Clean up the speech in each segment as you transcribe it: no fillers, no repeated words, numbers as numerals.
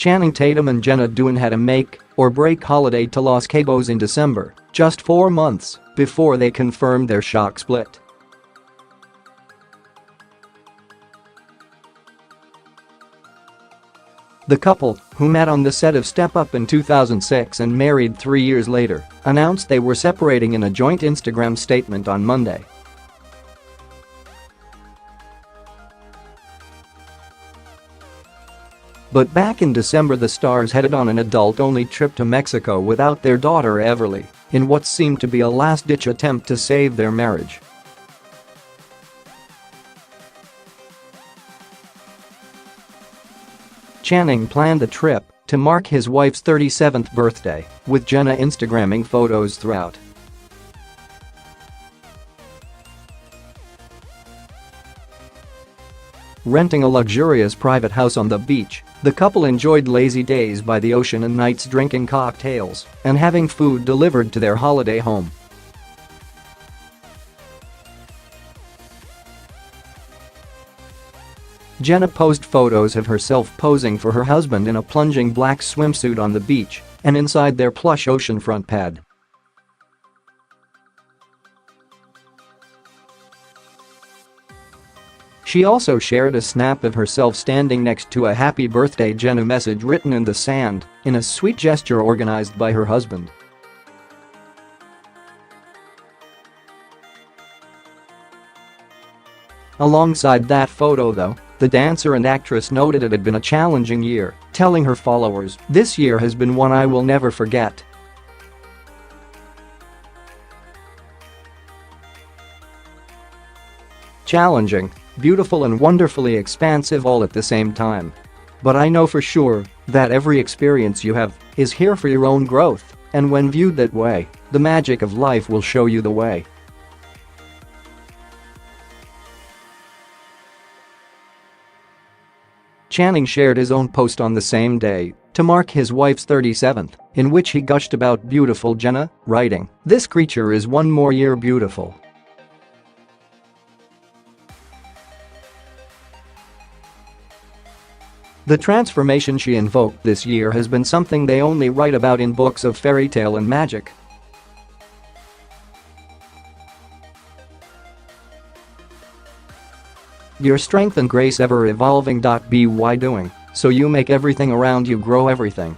Channing Tatum and Jenna Dewan had a make-or-break holiday to Los Cabos in December, just 4 months before they confirmed their shock split. The couple, who met on the set of Step Up in 2006 and married 3 years later, announced they were separating in a joint Instagram statement on Monday. But back in December, the stars headed on an adult-only trip to Mexico without their daughter Everly, in what seemed to be a last-ditch attempt to save their marriage. Channing planned the trip to mark his wife's 37th birthday, with Jenna Instagramming photos throughout. Renting a luxurious private house on the beach, the couple enjoyed lazy days by the ocean and nights drinking cocktails and having food delivered to their holiday home. Jenna posted photos of herself posing for her husband in a plunging black swimsuit on the beach and inside their plush oceanfront pad. She also shared a snap of herself standing next to a "Happy Birthday Jenna" message written in the sand, in a sweet gesture organized by her husband. Alongside that photo though, the dancer and actress noted it had been a challenging year, telling her followers, "This year has been one I will never forget." Challenging, beautiful and wonderfully expansive all at the same time. But I know for sure that every experience you have is here for your own growth, and when viewed that way, the magic of life will show you the way. Channing shared his own post on the same day to mark his wife's 37th, in which he gushed about beautiful Jenna, writing, "This creature is one more year beautiful." The transformation she invoked this year has been something they only write about in books of fairy tale and magic. Your strength and grace ever evolving. By doing so you make everything around you grow everything.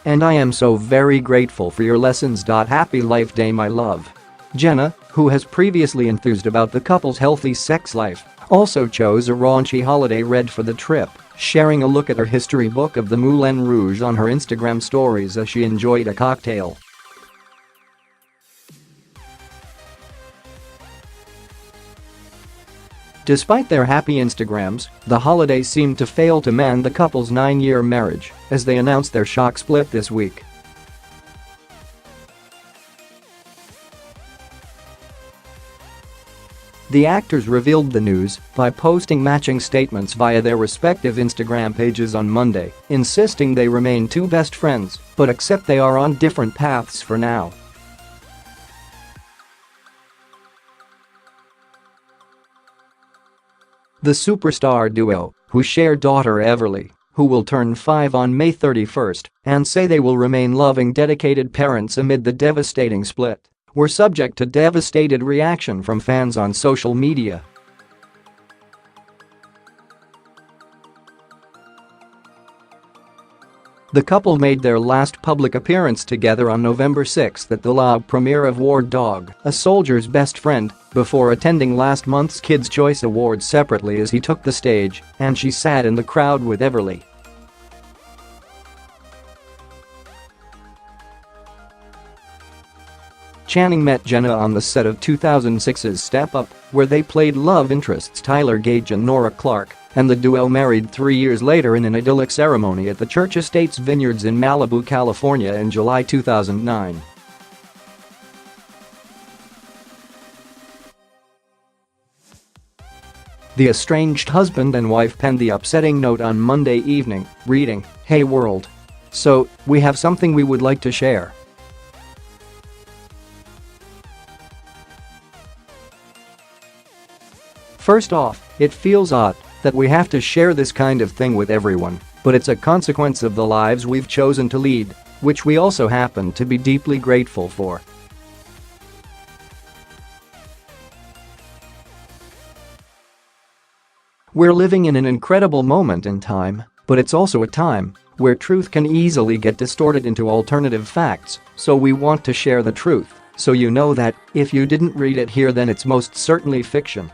And I am so very grateful for your lessons. Happy life day, my love. Jenna, who has previously enthused about the couple's healthy sex life, also chose a raunchy holiday red for the trip, sharing a look at her history book of the Moulin Rouge on her Instagram stories as she enjoyed a cocktail. Despite their happy Instagrams, the holiday seemed to fail to mend the couple's 9-year marriage as they announced their shock split this week. The actors revealed the news by posting matching statements via their respective Instagram pages on Monday, insisting they remain two best friends but accept they are on different paths for now. The superstar duo, who share daughter Everly, who will turn 5 on May 31st, and say they will remain loving, dedicated parents amid the devastating split, were subject to devastated reaction from fans on social media. The couple made their last public appearance together on November 6 at the live premiere of War Dog, A Soldier's Best Friend, before attending last month's Kids' Choice Awards separately as he took the stage and she sat in the crowd with Everly. Channing met Jenna on the set of 2006's Step Up, where they played love interests Tyler Gage and Nora Clark, and the duo married 3 years later in an idyllic ceremony at the Church Estates Vineyards in Malibu, California in July 2009. The estranged husband and wife penned the upsetting note on Monday evening, reading, "Hey world. So, we have something we would like to share. First off, it feels odd that we have to share this kind of thing with everyone, but it's a consequence of the lives we've chosen to lead, which we also happen to be deeply grateful for. We're living in an incredible moment in time, but it's also a time where truth can easily get distorted into alternative facts, so we want to share the truth, so you know that if you didn't read it here, then it's most certainly fiction.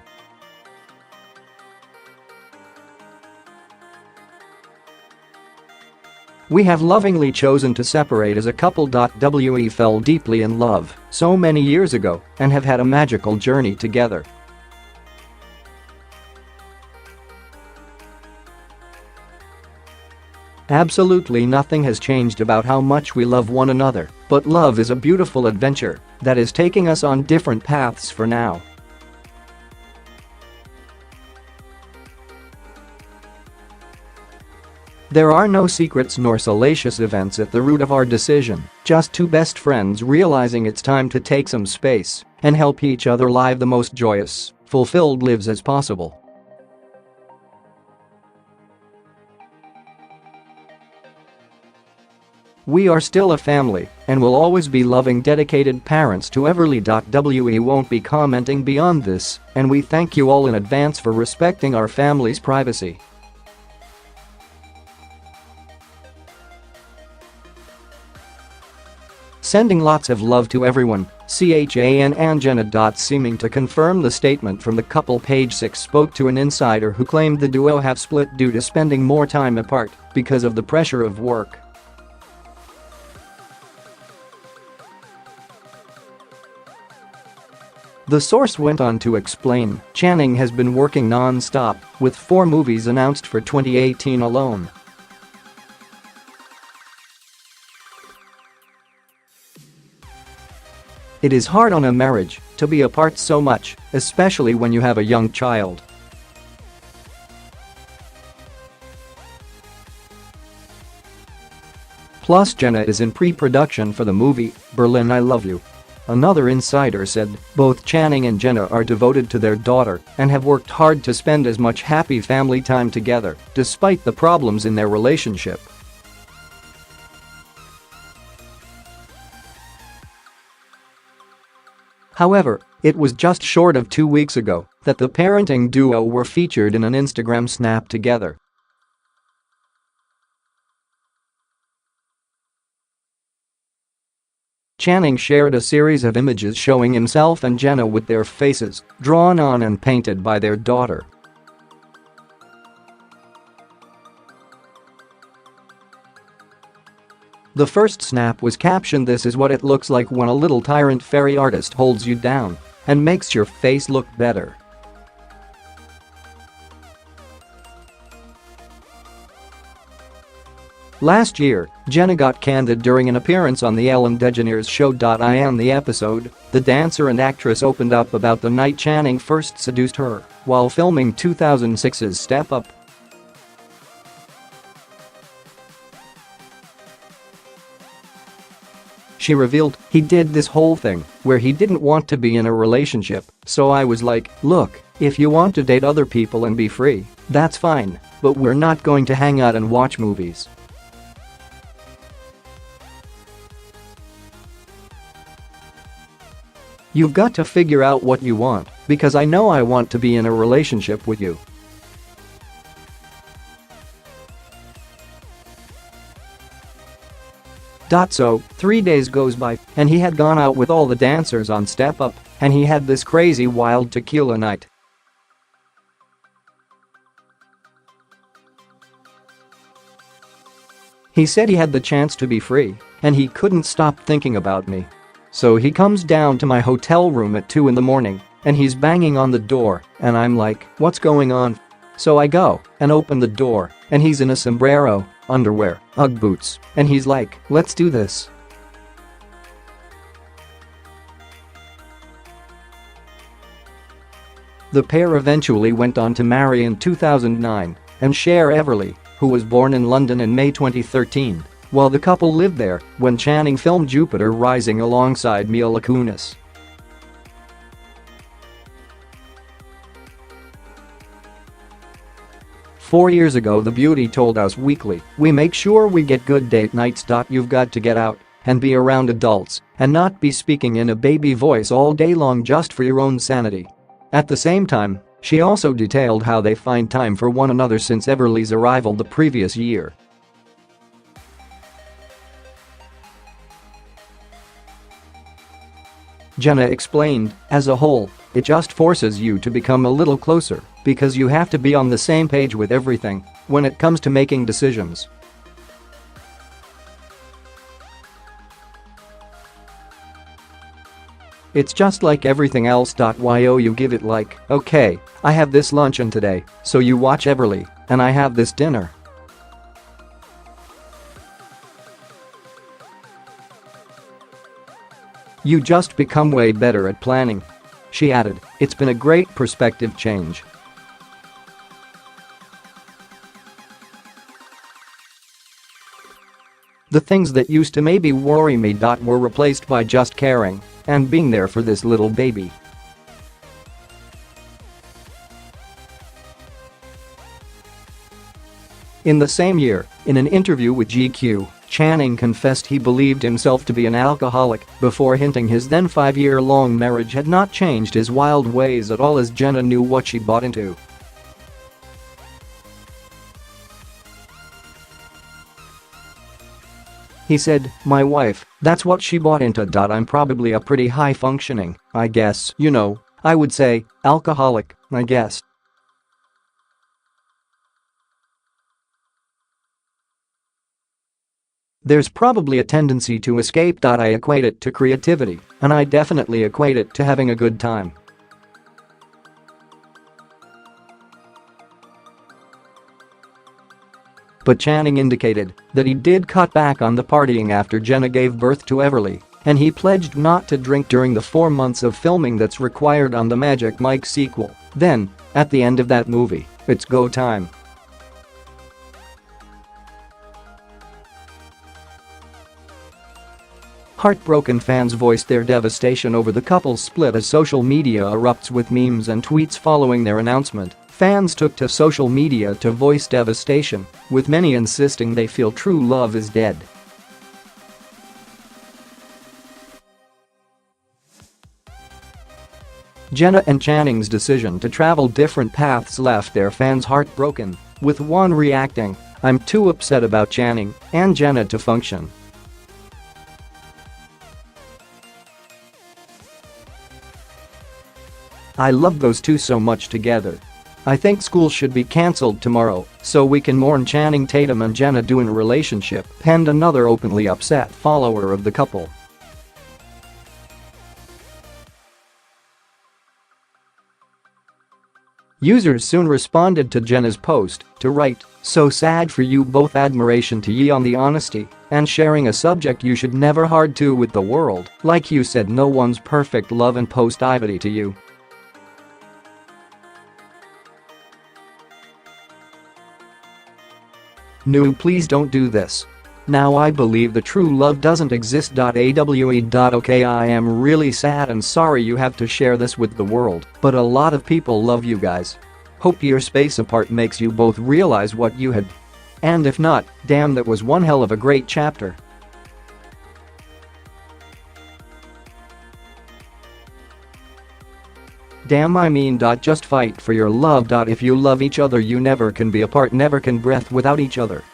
We have lovingly chosen to separate as a couple. We fell deeply in love so many years ago and have had a magical journey together. Absolutely nothing has changed about how much we love one another, but love is a beautiful adventure that is taking us on different paths for now. There are no secrets nor salacious events at the root of our decision, just two best friends realizing it's time to take some space and help each other live the most joyous, fulfilled lives as possible. We are still a family and will always be loving, dedicated parents to Everly. We won't be commenting beyond this, and we thank you all in advance for respecting our family's privacy. Sending lots of love to everyone, Chan and Jenna. Seeming to confirm the statement from the couple, Page 6 spoke to an insider who claimed the duo have split due to spending more time apart because of the pressure of work. The source went on to explain, Channing has been working non-stop, with 4 movies announced for 2018 alone. It is hard on a marriage to be apart so much, especially when you have a young child. Plus, Jenna is in pre-production for the movie Berlin I Love You. Another insider said both Channing and Jenna are devoted to their daughter and have worked hard to spend as much happy family time together, despite the problems in their relationship. However, it was just short of 2 weeks ago that the parenting duo were featured in an Instagram snap together. Channing shared a series of images showing himself and Jenna with their faces drawn on and painted by their daughter. The first snap was captioned, "This is what it looks like when a little tyrant fairy artist holds you down and makes your face look better." Last year, Jenna got candid during an appearance on the Ellen DeGeneres show. In the episode, the dancer and actress opened up about the night Channing first seduced her while filming 2006's Step Up. She revealed, "He did this whole thing where he didn't want to be in a relationship, so I was like, look, if you want to date other people and be free, that's fine, but we're not going to hang out and watch movies." "You've got to figure out what you want, because I know I want to be in a relationship with you." So, 3 days goes by, and he had gone out with all the dancers on Step Up, and he had this crazy wild tequila night. He said he had the chance to be free, and he couldn't stop thinking about me. So he comes down to my hotel room at 2 in the morning, and he's banging on the door, and I'm like, what's going on? So I go and open the door, and he's in a sombrero, underwear, Ugg boots, and he's like, let's do this. The pair eventually went on to marry in 2009 and share Everly, who was born in London in May 2013, while the couple lived there when Channing filmed Jupiter Rising alongside Mila Kunis. 4 years ago the beauty told us weekly, we make sure we get good date nights. You've got to get out and be around adults and not be speaking in a baby voice all day long just for your own sanity. At the same time, she also detailed how they find time for one another since Everly's arrival the previous year. Jenna explained, as a whole, it just forces you to become a little closer because you have to be on the same page with everything when it comes to making decisions. It's just like everything else. You give it like, okay, I have this luncheon today, so you watch Everly, and I have this dinner. You just become way better at planning. She added, it's been a great perspective change. The things that used to maybe worry me were replaced by just caring and being there for this little baby. In the same year, in an interview with GQ, Channing confessed he believed himself to be an alcoholic before hinting his then 5-year-long marriage had not changed his wild ways at all as Jenna knew what she bought into. He said, my wife, that's what she bought into. I'm probably a pretty high-functioning, I guess, I would say, alcoholic, I guess. There's probably a tendency to escape. I equate it to creativity, and I definitely equate it to having a good time. But Channing indicated that he did cut back on the partying after Jenna gave birth to Everly, and he pledged not to drink during the 4 months of filming that's required on the Magic Mike sequel. Then, at the end of that movie, it's go time. Heartbroken fans voiced their devastation over the couple's split as social media erupts with memes and tweets following their announcement. Fans took to social media to voice devastation, with many insisting they feel true love is dead. Jenna and Channing's decision to travel different paths left their fans heartbroken, with one reacting, "I'm too upset about Channing and Jenna to function." "I love those two so much together. I think school should be cancelled tomorrow so we can mourn Channing Tatum and Jenna doing a relationship," penned another openly upset follower of the couple. Users soon responded to Jenna's post to write, "So sad for you both, admiration to ye on the honesty and sharing a subject you should never hard to with the world. Like you said, no one's perfect, love and positivity to you." No, please don't do this. Now I believe the true love doesn't exist. Okay, I am really sad and sorry you have to share this with the world, but a lot of people love you guys. Hope your space apart makes you both realize what you had. And if not, damn, that was one hell of a great chapter. Damn, I mean, just fight for your love. If you love each other, you never can be apart, never can breath without each other.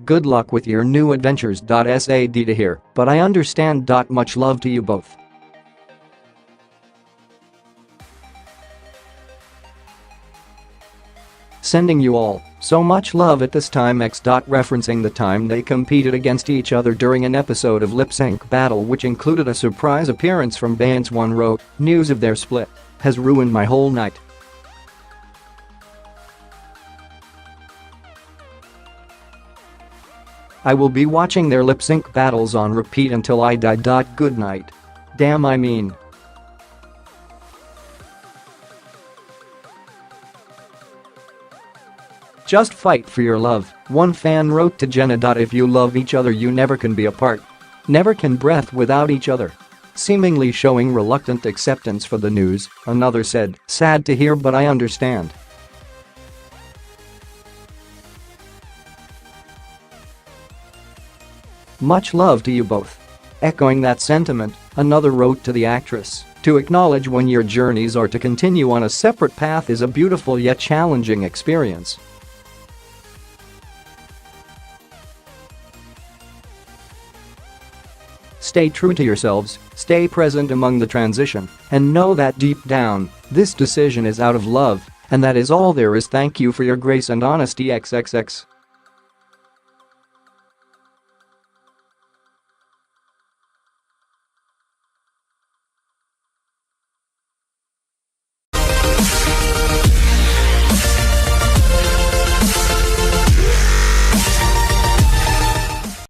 Good luck with your new adventures. Sad to hear, but I understand. Much love to you both. Sending you all so much love at this time. X. Referencing the time they competed against each other during an episode of Lip Sync Battle, which included a surprise appearance from Dewan, wrote, "News of their split has ruined my whole night. I will be watching their lip sync battles on repeat until I die. Good night. Damn, I mean." Just fight for your love, one fan wrote to Jenna. "If you love each other, you never can be apart. Never can breath without each other. seemingly showing reluctant acceptance for the news. Another said, "Sad to hear but I understand." "Much love to you both." Echoing that sentiment, another wrote to the actress, "To acknowledge when your journeys are to continue on a separate path is a beautiful yet challenging experience." Stay true to yourselves, stay present among the transition, and know that deep down, this decision is out of love, and that is all there is. Thank you for your grace and honesty XXX.